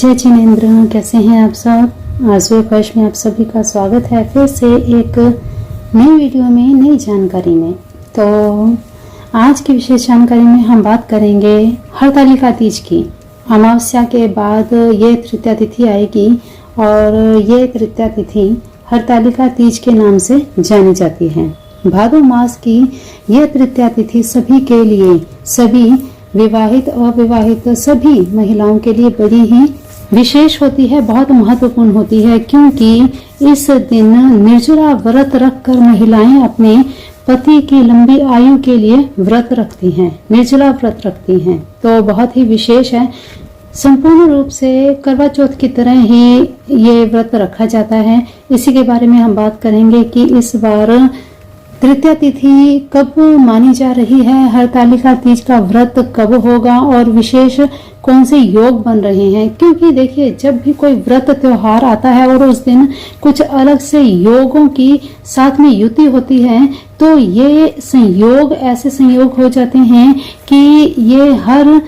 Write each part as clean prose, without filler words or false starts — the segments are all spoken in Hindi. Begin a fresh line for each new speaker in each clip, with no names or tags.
जय जिनेंद्र, कैसे हैं आप सब। आरज़ू फर्श में आप सभी का स्वागत है फिर से एक नई वीडियो में, नई जानकारी में। तो आज की विशेष जानकारी में हम बात करेंगे हरतालिका तीज की। अमावस्या के बाद ये तृतीया तिथि आएगी और ये तृतीया तिथि हरतालिका तीज के नाम से जानी जाती है। भादो मास की यह तृतीया तिथि सभी के लिए, सभी विवाहित अविवाहित सभी महिलाओं के लिए बड़ी ही विशेष होती है, बहुत महत्वपूर्ण होती है, क्योंकि इस दिन निर्जला व्रत रखकर महिलाएं अपने पति की लंबी आयु के लिए व्रत रखती हैं, निर्जला व्रत रखती हैं। तो बहुत ही विशेष है। संपूर्ण रूप से करवा चौथ की तरह ही ये व्रत रखा जाता है। इसी के बारे में हम बात करेंगे कि इस बार तृतीया तिथि कब मानी जा रही है, हरतालिका तीज का व्रत कब होगा और विशेष कौन से योग बन रहे हैं। क्योंकि देखिए, जब भी कोई व्रत त्योहार आता है और उस दिन कुछ अलग से योगों की साथ में युति होती है, तो ये संयोग ऐसे संयोग हो जाते हैं कि ये हर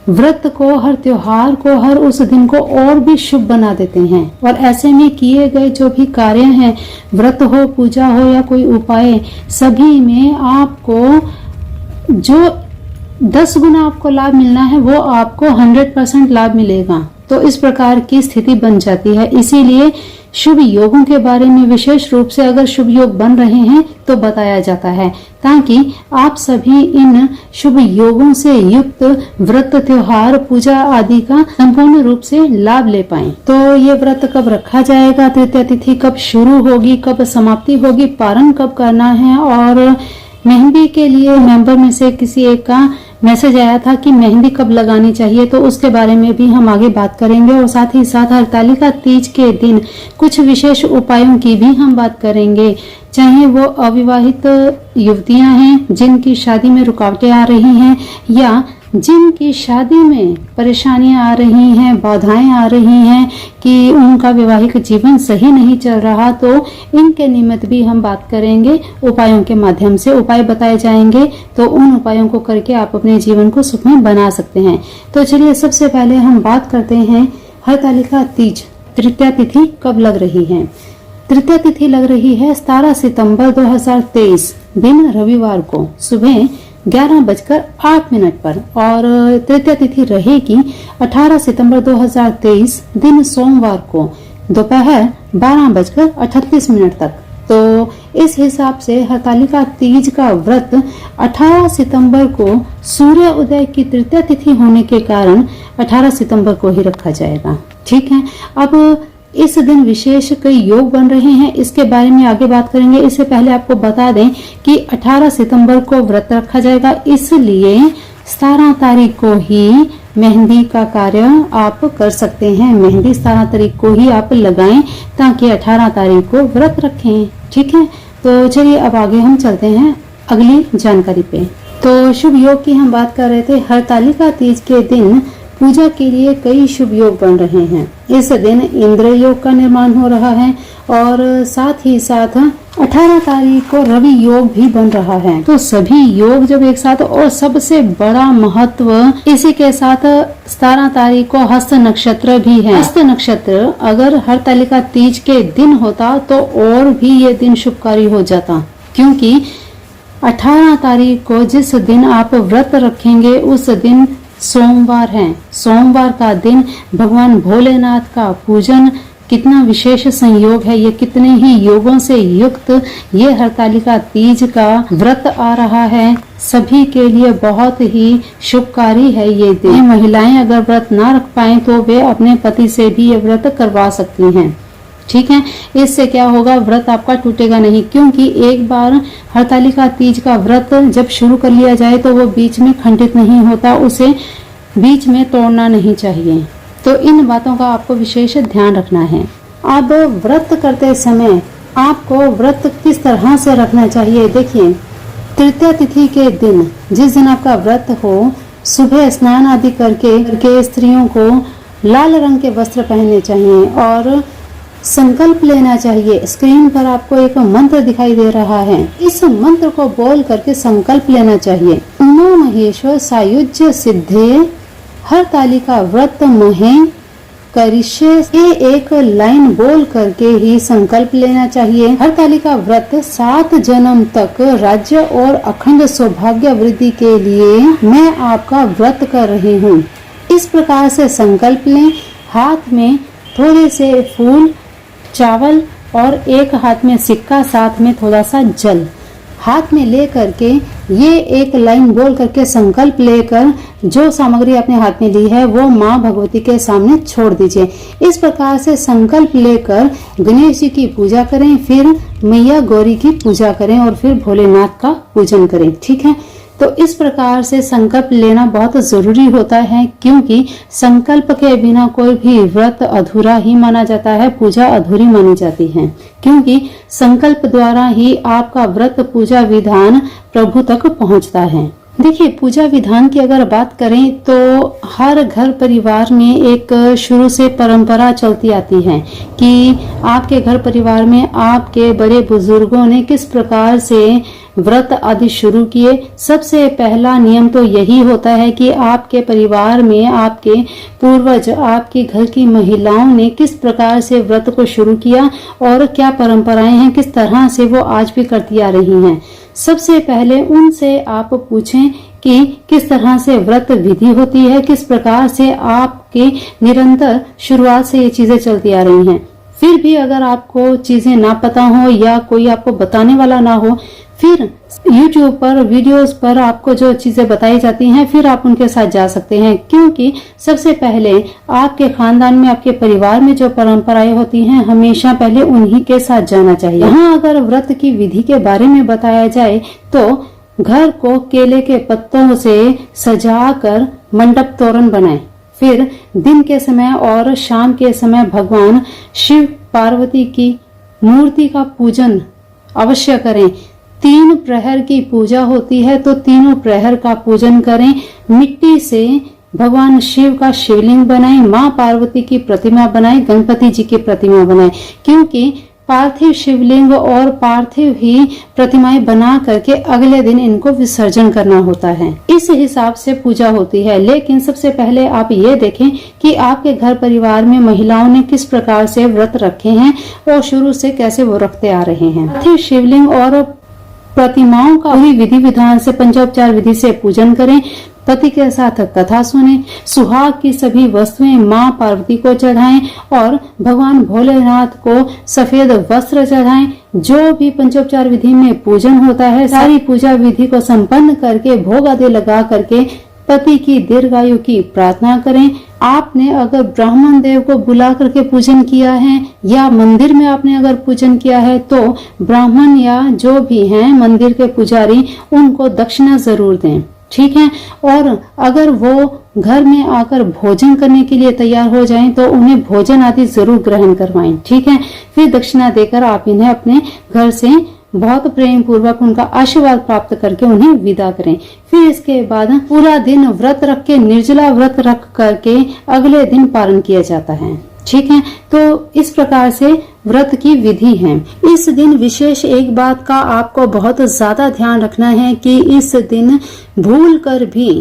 व्रत को, हर त्योहार को, हर उस दिन को और भी शुभ बना देते हैं। और ऐसे में किए गए जो भी कार्य हैं, व्रत हो, पूजा हो या कोई उपाय, सभी में आपको जो 10 गुना आपको लाभ मिलना है वो आपको 100% लाभ मिलेगा। तो इस प्रकार की स्थिति बन जाती है। इसीलिए शुभ योगों के बारे में विशेष रूप से अगर शुभ योग बन रहे हैं तो बताया जाता है, ताकि आप सभी इन शुभ योगों से युक्त व्रत, त्योहार, पूजा आदि का संपूर्ण रूप से लाभ ले पाएं। तो ये व्रत कब रखा जाएगा, तृतीया तिथि कब शुरू होगी, कब समाप्ति होगी, पारण कब करना है, और मेहंदी के लिए मेंबर में से किसी एक का मैसेज आया था कि मेहंदी कब लगानी चाहिए, तो उसके बारे में भी हम आगे बात करेंगे। और साथ ही साथ हरतालिका तीज के दिन कुछ विशेष उपायों की भी हम बात करेंगे, चाहे वो अविवाहित युवतियां हैं जिनकी शादी में रुकावटें आ रही हैं, या जिनकी शादी में परेशानियां आ रही हैं, बाधाएं आ रही हैं कि उनका वैवाहिक जीवन सही नहीं चल रहा, तो इनके निमित्त भी हम बात करेंगे। उपायों के माध्यम से उपाय बताए जाएंगे, तो उन उपायों को करके आप अपने जीवन को सुखमय बना सकते हैं। तो चलिए, सबसे पहले हम बात करते हैं हरतालिका तीज तृतीया तिथि कब लग रही है। तृतीया तिथि लग रही है 17 सितंबर 2023 दिन रविवार को सुबह 11:08 पर, और तृतीया तिथि रहेगी 18 सितंबर 2023 दिन सोमवार को दोपहर 12:38 तक। तो इस हिसाब से हरतालिका तीज का व्रत 18 सितंबर को सूर्य उदय की तृतीया तिथि होने के कारण 18 सितंबर को ही रखा जाएगा। ठीक है। अब इस दिन विशेष कई योग बन रहे हैं, इसके बारे में आगे बात करेंगे। इससे पहले आपको बता दें कि 18 सितंबर को व्रत रखा जाएगा, इसलिए 17 तारीख को ही मेहंदी का कार्य आप कर सकते हैं। मेहंदी 17 तारीख को ही आप लगाएं, ताकि 18 तारीख को व्रत रखें। ठीक है। तो चलिए, अब आगे हम चलते हैं अगली जानकारी पे। तो शुभ योग की हम बात कर रहे थे। हरतालिका तीज के दिन पूजा के लिए कई शुभ योग बन रहे हैं। इस दिन इंद्र योग का निर्माण हो रहा है, और साथ ही साथ 18 तारीख को रवि योग भी बन रहा है। तो सभी योग जब एक साथ, और सबसे बड़ा महत्व इसी के साथ 17 तारीख को हस्त नक्षत्र भी है। हस्त नक्षत्र अगर हरतालिका तीज के दिन होता तो और भी ये दिन शुभकारी हो जाता, क्योंकि 18 तारीख को जिस दिन आप व्रत रखेंगे उस दिन सोमवार है। सोमवार का दिन भगवान भोलेनाथ का पूजन, कितना विशेष संयोग है ये, कितने ही योगों से युक्त ये हरतालिका तीज का व्रत आ रहा है। सभी के लिए बहुत ही शुभकारी है ये दिन। महिलाएं अगर व्रत ना रख पाएं तो वे अपने पति से भी ये व्रत करवा सकती हैं। ठीक है। इससे क्या होगा, व्रत आपका टूटेगा नहीं, क्योंकि एक बार हरतालिका तीज का व्रत जब शुरू कर लिया जाए तो वो बीच में खंडित नहीं होता, उसे बीच में तोड़ना नहीं चाहिए। तो इन बातों का आपको विशेष ध्यान रखना है। अब व्रत करते समय आपको व्रत किस तरह से रखना चाहिए। देखिए, तृतीया तिथि के दिन, जिस दिन आपका व्रत हो, सुबह स्नान आदि करके स्त्रियों को लाल रंग के वस्त्र पहनने चाहिए और संकल्प लेना चाहिए। स्क्रीन पर आपको एक मंत्र दिखाई दे रहा है, इस मंत्र को बोल करके संकल्प लेना चाहिए। उमा महेश्वर सायुज्य सिद्धे हरतालिका व्रत महे करिष्ये ये एक लाइन बोल करके ही संकल्प लेना चाहिए। हरतालिका व्रत 7 जन्म तक राज्य और अखंड सौभाग्य वृद्धि के लिए मैं आपका व्रत कर रही हूँ। इस प्रकार से संकल्प लें। हाथ में थोड़े से फूल, चावल और एक हाथ में सिक्का, साथ में थोड़ा सा जल हाथ में ले करके ये एक लाइन बोल करके संकल्प लेकर जो सामग्री आपने हाथ में ली है वो माँ भगवती के सामने छोड़ दीजिए। इस प्रकार से संकल्प लेकर गणेश जी की पूजा करें, फिर मैया गौरी की पूजा करें और फिर भोलेनाथ का पूजन करें। ठीक है, तो इस प्रकार से संकल्प लेना बहुत जरूरी होता है, क्योंकि संकल्प के बिना कोई भी व्रत अधूरा ही माना जाता है, पूजा अधूरी मानी जाती है, क्योंकि संकल्प द्वारा ही आपका व्रत पूजा विधान प्रभु तक पहुंचता है। देखिए, पूजा विधान की अगर बात करें तो हर घर परिवार में एक शुरू से परंपरा चलती आती है कि आपके घर परिवार में आपके बड़े बुजुर्गों ने किस प्रकार से व्रत आदि शुरू किए। सबसे पहला नियम तो यही होता है कि आपके परिवार में आपके पूर्वज, आपके घर की महिलाओं ने किस प्रकार से व्रत को शुरू किया और क्या परंपराएं हैं, किस तरह से वो आज भी करती आ रही हैं। सबसे पहले उनसे आप पूछें कि किस तरह से व्रत विधि होती है, किस प्रकार से आपके निरंतर शुरुआत से ये चीजें चलती आ रही हैं। फिर भी अगर आपको चीजें ना पता हो या कोई आपको बताने वाला ना हो, फिर YouTube पर वीडियोस पर आपको जो चीजें बताई जाती हैं फिर आप उनके साथ जा सकते हैं, क्योंकि सबसे पहले आपके खानदान में, आपके परिवार में जो परंपराएं होती हैं हमेशा पहले उन्हीं के साथ जाना चाहिए। यहाँ अगर व्रत की विधि के बारे में बताया जाए तो घर को केले के पत्तों से सजाकर मंडप तोरण बनाएं। फिर दिन के समय और शाम के समय भगवान शिव पार्वती की मूर्ति का पूजन अवश्य करें। 3 प्रहर की पूजा होती है तो तीनों प्रहर का पूजन करें। मिट्टी से भगवान शिव का शिवलिंग बनाएं, माँ पार्वती की प्रतिमा बनाएं, गणपति जी की प्रतिमा बनाएं, क्योंकि पार्थिव शिवलिंग और पार्थिव ही प्रतिमाएं बना करके अगले दिन इनको विसर्जन करना होता है। इस हिसाब से पूजा होती है। लेकिन सबसे पहले आप ये देखें कि आपके घर परिवार में महिलाओं ने किस प्रकार से व्रत रखे हैं और शुरू से कैसे वो रखते आ रहे हैं। पार्थिव शिवलिंग और प्रतिमाओं का पूरी विधि विधान से, पंचोपचार विधि से पूजन करें। पति के साथ कथा सुने। सुहाग की सभी वस्तुएं माँ पार्वती को चढ़ाएं और भगवान भोलेनाथ को सफेद वस्त्र चढ़ाएं। जो भी पंचोपचार विधि में पूजन होता है, सारी पूजा विधि को संपन्न करके भोग आदि लगा करके पति की दीर्घायु की प्रार्थना करें। आपने अगर ब्राह्मण देव को बुला करके पूजन किया है या मंदिर में आपने अगर पूजन किया है तो ब्राह्मण या जो भी हैं मंदिर के पुजारी उनको दक्षिणा जरूर दें। ठीक है, और अगर वो घर में आकर भोजन करने के लिए तैयार हो जाएं तो उन्हें भोजन आदि जरूर ग्रहण करवाएं। ठीक है, फिर दक्षिणा देकर आप इन्हें अपने घर से बहुत प्रेम पूर्वक उनका आशीर्वाद प्राप्त करके उन्हें विदा करें। फिर इसके बाद पूरा दिन व्रत रख के, निर्जला व्रत रख करके अगले दिन पारण किया जाता है। ठीक है, तो इस प्रकार से व्रत की विधि है। इस दिन विशेष एक बात का आपको बहुत ज्यादा ध्यान रखना है कि इस दिन भूल कर भी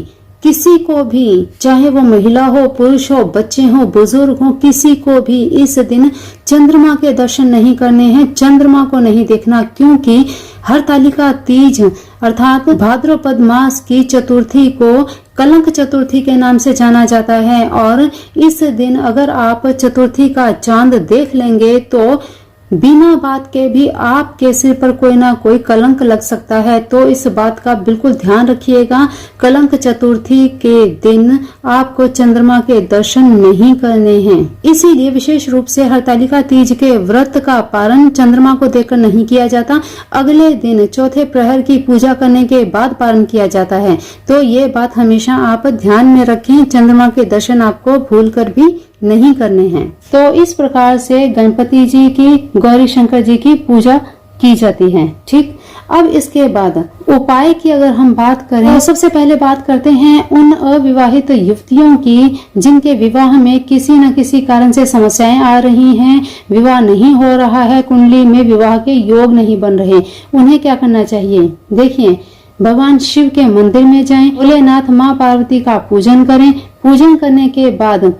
किसी को भी, चाहे वो महिला हो, पुरुष हो, बच्चे हो, बुजुर्ग हो, किसी को भी इस दिन चंद्रमा के दर्शन नहीं करने हैं, चंद्रमा को नहीं देखना, क्योंकि हरतालिका तीज अर्थात भाद्रपद मास की चतुर्थी को कलंक चतुर्थी के नाम से जाना जाता है। और इस दिन अगर आप चतुर्थी का चांद देख लेंगे तो बिना बात के भी आपके सिर पर कोई ना कोई कलंक लग सकता है। तो इस बात का बिल्कुल ध्यान रखिएगा। कलंक चतुर्थी के दिन आपको चंद्रमा के दर्शन नहीं करने हैं। इसीलिए विशेष रूप से हरतालिका तीज के व्रत का पारण चंद्रमा को देखकर नहीं किया जाता, अगले दिन चौथे प्रहर की पूजा करने के बाद पारण किया जाता है। तो ये बात हमेशा आप ध्यान में रखें, चंद्रमा के दर्शन आपको भूल कर भी नहीं करने हैं। तो इस प्रकार से गणपति जी की, गौरी शंकर जी की पूजा की जाती है। ठीक, अब इसके बाद उपाय की अगर हम बात करें तो सबसे पहले बात करते हैं उन अविवाहित युवतियों की जिनके विवाह में किसी न किसी कारण से समस्याएं आ रही हैं, विवाह नहीं हो रहा है, कुंडली में विवाह के योग नहीं बन रहे। उन्हें क्या करना चाहिए? देखिए, भगवान शिव के मंदिर में जाएं, भोलेनाथ माँ पार्वती का पूजन करें। पूजन करने के बाद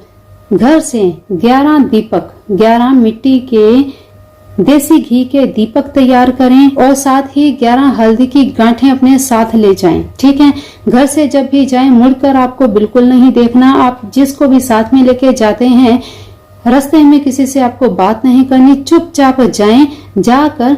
घर से 11 दीपक, 11 मिट्टी के देसी घी के दीपक तैयार करें और साथ ही 11 हल्दी की गांठें अपने साथ ले जाएं। ठीक है, घर से जब भी जाएं मुड़कर आपको बिल्कुल नहीं देखना। आप जिसको भी साथ में लेके जाते हैं, रास्ते में किसी से आपको बात नहीं करनी, चुपचाप जाएं। जाकर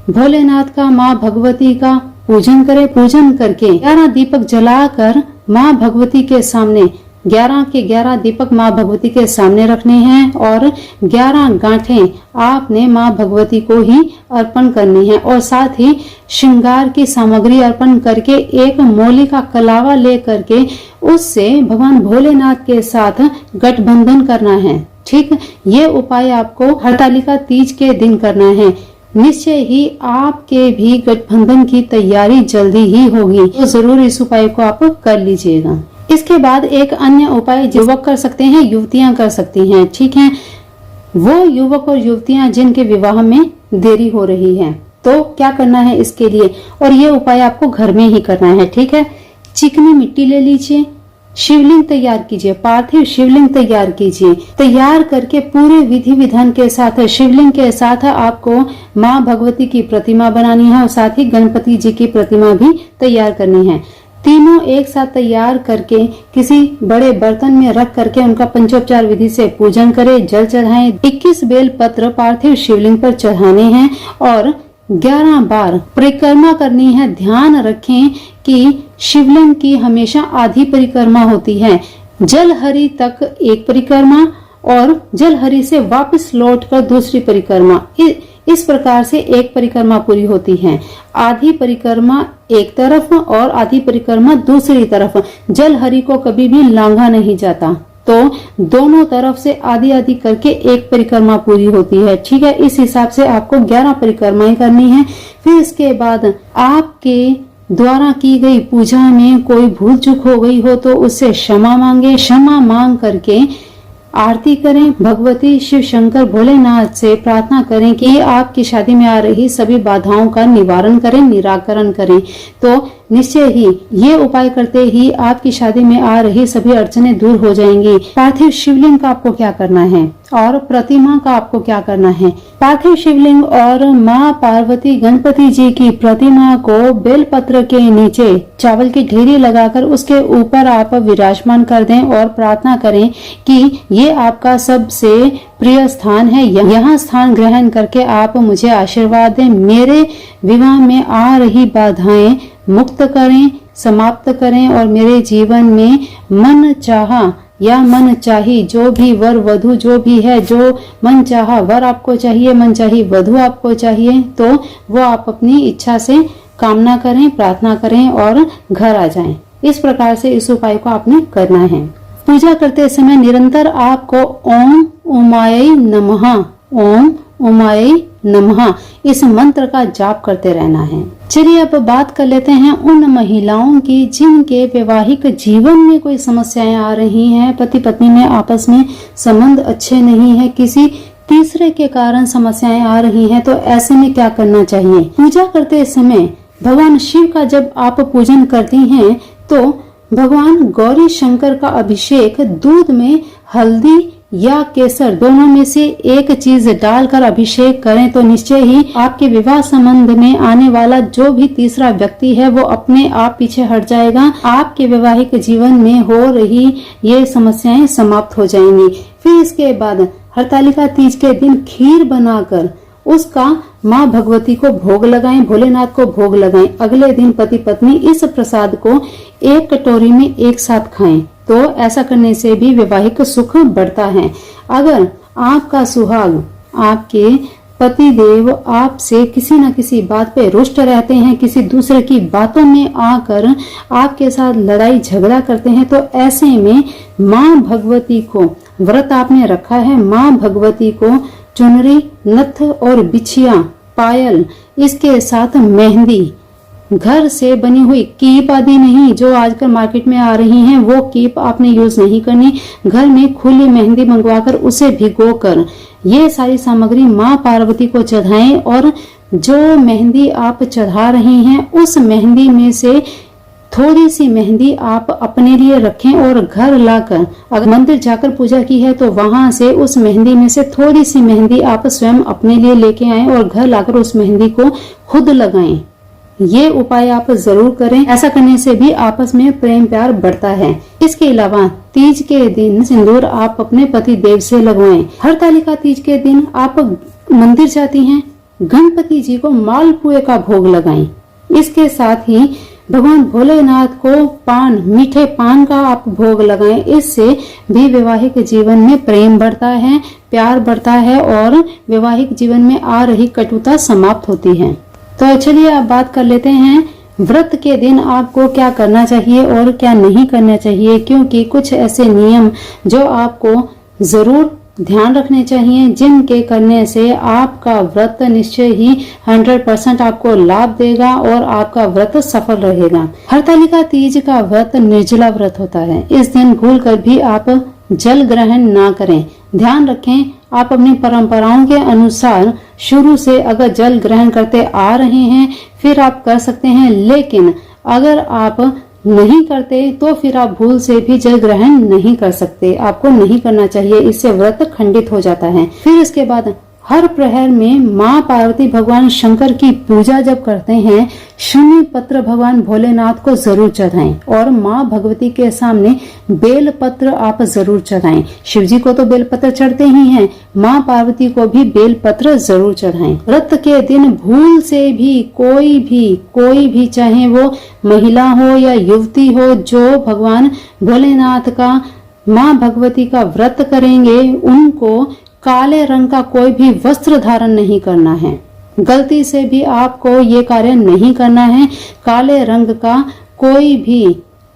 भोलेनाथ का, माँ भगवती का पूजन करें। पूजन करके 11 दीपक जलाकर माँ भगवती के सामने 11 के 11 दीपक माँ भगवती के सामने रखने हैं और 11 गांठें आपने माँ भगवती को ही अर्पण करनी है और साथ ही श्रृंगार की सामग्री अर्पण करके एक मोली का कलावा ले करके उससे भगवान भोलेनाथ के साथ गठबंधन करना है। ठीक, ये उपाय आपको हरतालिका तीज के दिन करना है। निश्चय ही आपके भी गठबंधन की तैयारी जल्दी ही होगी, तो जरूर इस उपाय को आप कर लीजिएगा। इसके बाद एक अन्य उपाय युवक कर सकते हैं, युवतियां कर सकती हैं। ठीक है, वो युवक और युवतियां जिनके विवाह में देरी हो रही है, तो क्या करना है इसके लिए, और ये उपाय आपको घर में ही करना है। ठीक है, चिकनी मिट्टी ले लीजिए, शिवलिंग तैयार कीजिए, पार्थिव शिवलिंग तैयार कीजिए। तैयार करके पूरे विधि विधान के साथ शिवलिंग के साथ आपको माँ भगवती की प्रतिमा बनानी है और साथ ही गणपति जी की प्रतिमा भी तैयार करनी है। तीनों एक साथ तैयार करके किसी बड़े बर्तन में रख करके उनका पंचोपचार विधि से पूजन करें, जल चढ़ाएं। 21 बेल पत्र पार्थिव शिवलिंग पर चढ़ाने हैं और 11 बार परिक्रमा करनी है। ध्यान रखें कि शिवलिंग की हमेशा आधी परिक्रमा होती है। जलहरी तक एक परिक्रमा और जलहरी से वापस लौटकर दूसरी परिक्रमा, इस प्रकार से एक परिक्रमा पूरी होती है। आधी परिक्रमा एक तरफ और आधी परिक्रमा दूसरी तरफ। जलहरी को कभी भी लांघा नहीं जाता, तो दोनों तरफ से आधी आधी करके एक परिक्रमा पूरी होती है। ठीक है, इस हिसाब से आपको 11 परिक्रमाएं करनी है। फिर इसके बाद आपके द्वारा की गई पूजा में कोई भूल चूक हो गई हो तो उससे क्षमा मांगे। क्षमा मांग करके आरती करें। भगवती शिव शंकर भोलेनाथ से प्रार्थना करें कि आपकी शादी में आ रही सभी बाधाओं का निवारण करें, निराकरण करें। तो निश्चय ही ये उपाय करते ही आपकी शादी में आ रही सभी अड़चनें दूर हो जाएंगी। पार्थिव शिवलिंग का आपको क्या करना है और प्रतिमा का आपको क्या करना है। पार्थिव शिवलिंग और माँ पार्वती गणपति जी की प्रतिमा को बेलपत्र के नीचे चावल की ढेरी लगाकर उसके ऊपर आप विराजमान कर दें और प्रार्थना करें कि ये आपका सबसे प्रिय स्थान है, यहाँ स्थान ग्रहण करके आप मुझे आशीर्वाद दें, मेरे विवाह में आ रही बाधाएं मुक्त करें, समाप्त करें और मेरे जीवन में मन चाहा या मन चाही जो भी वर वधु जो भी है, जो मन चाहा वर आपको चाहिए, मन चाही वधु आपको चाहिए, तो वो आप अपनी इच्छा से कामना करें, प्रार्थना करें और घर आ जाएं। इस प्रकार से इस उपाय को आपने करना है। पूजा करते समय निरंतर आपको ओम उमायै नमः, ओम उमायै नमः इस मंत्र का जाप करते रहना है। चलिए अब बात कर लेते हैं उन महिलाओं की जिनके वैवाहिक जीवन में कोई समस्याएं आ रही हैं। पति पत्नी में आपस में संबंध अच्छे नहीं है, किसी तीसरे के कारण समस्याएं आ रही हैं, तो ऐसे में क्या करना चाहिए। पूजा करते समय भगवान शिव का जब आप पूजन करती हैं तो भगवान गौरी शंकर का अभिषेक दूध में हल्दी या केसर दोनों में से एक चीज डालकर अभिषेक करें, तो निश्चय ही आपके विवाह संबंध में आने वाला जो भी तीसरा व्यक्ति है वो अपने आप पीछे हट जाएगा। आपके वैवाहिक जीवन में हो रही ये समस्याएं समाप्त हो जाएंगी। फिर इसके बाद हरतालिका तीज के दिन खीर बनाकर उसका माँ भगवती को भोग लगाएं, भोलेनाथ को भोग लगाएं। अगले दिन पति पत्नी इस प्रसाद को एक कटोरी में एक साथ खाएं, तो ऐसा करने से भी वैवाहिक सुख बढ़ता है। अगर आपका सुहाग, आपके पति देव आपसे किसी न किसी बात पे रुष्ट रहते हैं, किसी दूसरे की बातों में आकर आपके साथ लड़ाई झगड़ा करते हैं, तो ऐसे में माँ भगवती को, व्रत आपने रखा है, माँ भगवती को चुनरी, नथ और बिछिया, पायल, इसके साथ मेहंदी, घर से बनी हुई कीप आदि नहीं, जो आजकल मार्केट में आ रही हैं, वो कीप आपने यूज नहीं करनी। घर में खुली मेहंदी मंगवाकर उसे भिगोकर ये सारी सामग्री माँ पार्वती को चढ़ाएं और जो मेहंदी आप चढ़ा रही हैं उस मेहंदी में से थोड़ी सी मेहंदी आप अपने लिए रखें और घर लाकर, अगर मंदिर जाकर पूजा की है तो वहां से उस मेहंदी में से थोड़ी सी मेहंदी आप स्वयं अपने लिए लेके आएं और घर लाकर उस मेहंदी को खुद लगाएं। ये उपाय आप जरूर करें। ऐसा करने से भी आपस में प्रेम प्यार बढ़ता है। इसके अलावा तीज के दिन सिंदूर आप अपने पति देव से लगवाएं। हरतालिका तीज के दिन आप मंदिर जाती हैं, गणपति जी को मालपुए का भोग लगाएं। इसके साथ ही भगवान भोलेनाथ को पान, मीठे पान का आप भोग लगाएं। इससे भी वैवाहिक जीवन में प्रेम बढ़ता है, प्यार बढ़ता है और वैवाहिक जीवन में आ रही कटुता समाप्त होती है। तो चलिए अब बात कर लेते हैं व्रत के दिन आपको क्या करना चाहिए और क्या नहीं करना चाहिए, क्योंकि कुछ ऐसे नियम जो आपको जरूर ध्यान रखने चाहिए, जिनके करने से आपका व्रत निश्चय ही 100% आपको लाभ देगा और आपका व्रत सफल रहेगा। हरतालिका तीज का व्रत निर्जला व्रत होता है। इस दिन भूलकर भी आप जल ग्रहण ना करें। ध्यान रखें, आप अपनी परंपराओं के अनुसार शुरू से अगर जल ग्रहण करते आ रहे हैं फिर आप कर सकते हैं, लेकिन अगर आप नहीं करते तो फिर आप भूल से भी जल ग्रहण नहीं कर सकते। आपको नहीं करना चाहिए, इससे व्रत खंडित हो जाता है। फिर इसके बाद हर प्रहर में माँ पार्वती भगवान शंकर की पूजा जब करते हैं, शमी पत्र भगवान भोलेनाथ को जरूर चढ़ाएं और माँ भगवती के सामने बेल पत्र आप जरूर चढ़ाएं। शिव जी को तो बेल पत्र चढ़ते ही हैं, माँ पार्वती को भी बेल पत्र जरूर चढ़ाएं। व्रत के दिन भूल से भी कोई भी चाहे वो महिला हो या युवती हो, जो भगवान भोलेनाथ का, माँ भगवती का व्रत करेंगे, उनको काले रंग का कोई भी वस्त्र धारण नहीं करना है। गलती से भी आपको ये कार्य नहीं करना है। काले रंग का कोई भी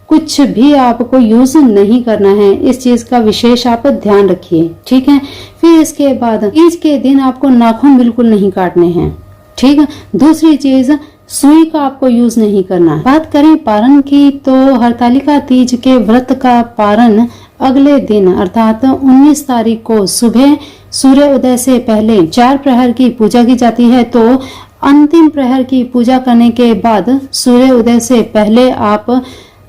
कुछ भी आपको यूज नहीं करना है। इस चीज का विशेष आप ध्यान रखिए, ठीक है। फिर इसके बाद तीज के दिन आपको नाखून बिल्कुल नहीं काटने हैं, ठीक है। दूसरी चीज, सुई का आपको यूज नहीं करना। बात करें पारण की, तो हरतालिका तीज के व्रत का पारण अगले दिन अर्थात 19 तारीख को सुबह सूर्य उदय से पहले 4 प्रहर की पूजा की जाती है। तो अंतिम प्रहर की पूजा करने के बाद सूर्य उदय से पहले आप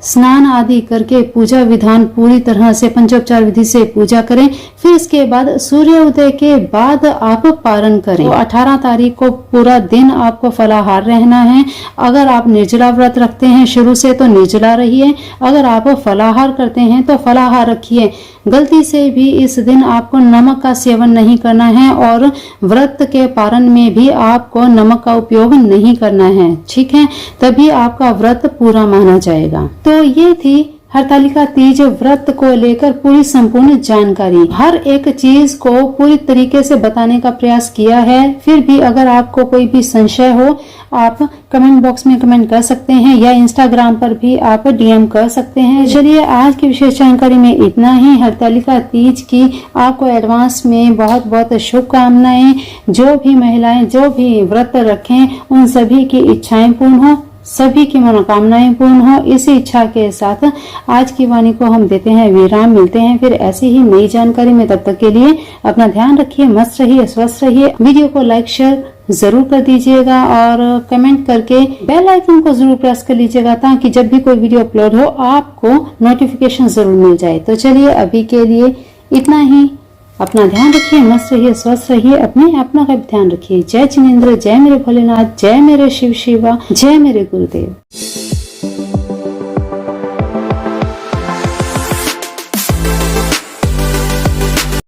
स्नान आदि करके पूजा विधान पूरी तरह से पंचोपचार विधि से पूजा करें। फिर इसके बाद सूर्य उदय के बाद आप पारण करें। तो 18 तारीख को पूरा दिन आपको फलाहार रहना है। अगर आप निर्जला व्रत रखते हैं शुरू से तो निर्जला रहिए, अगर आप फलाहार करते हैं तो फलाहार रखिए। गलती से भी इस दिन आपको नमक का सेवन नहीं करना है और व्रत के पारण में भी आपको नमक का उपयोग नहीं करना है, ठीक है। तभी आपका व्रत पूरा माना जाएगा। तो ये थी हरतालिका तीज व्रत को लेकर पूरी संपूर्ण जानकारी। हर एक चीज को पूरी तरीके से बताने का प्रयास किया है। फिर भी अगर आपको कोई भी संशय हो, आप कमेंट बॉक्स में कमेंट कर सकते हैं या इंस्टाग्राम पर भी आप डीएम कर सकते हैं। चलिए आज की विशेष जानकारी में इतना ही। हरतालिका तीज की आपको एडवांस में बहुत बहुत शुभकामनाएं। जो भी महिलाएं जो भी व्रत रखें, उन सभी की इच्छाएं पूर्ण हो, सभी की मनोकामनाएं पूर्ण हो। इसी इच्छा के साथ आज की वाणी को हम देते हैं विराम। मिलते हैं फिर ऐसी ही नई जानकारी में। तब तक के लिए अपना ध्यान रखिए, मस्त रहिए, स्वस्थ रहिए। वीडियो को लाइक शेयर जरूर कर दीजिएगा और कमेंट करके बेल आइकन को जरूर प्रेस कर लीजिएगा, ताकि जब भी कोई वीडियो अपलोड हो आपको नोटिफिकेशन जरूर मिल जाए। तो चलिए अभी के लिए इतना ही। अपना ध्यान रखिए, मस्त रहिए, स्वस्थ रहिए, अपना का भी ध्यान रखिए। जय जिनेंद्र, जय मेरे भोलेनाथ, जय मेरे शिव शिवा, जय मेरे गुरुदेव।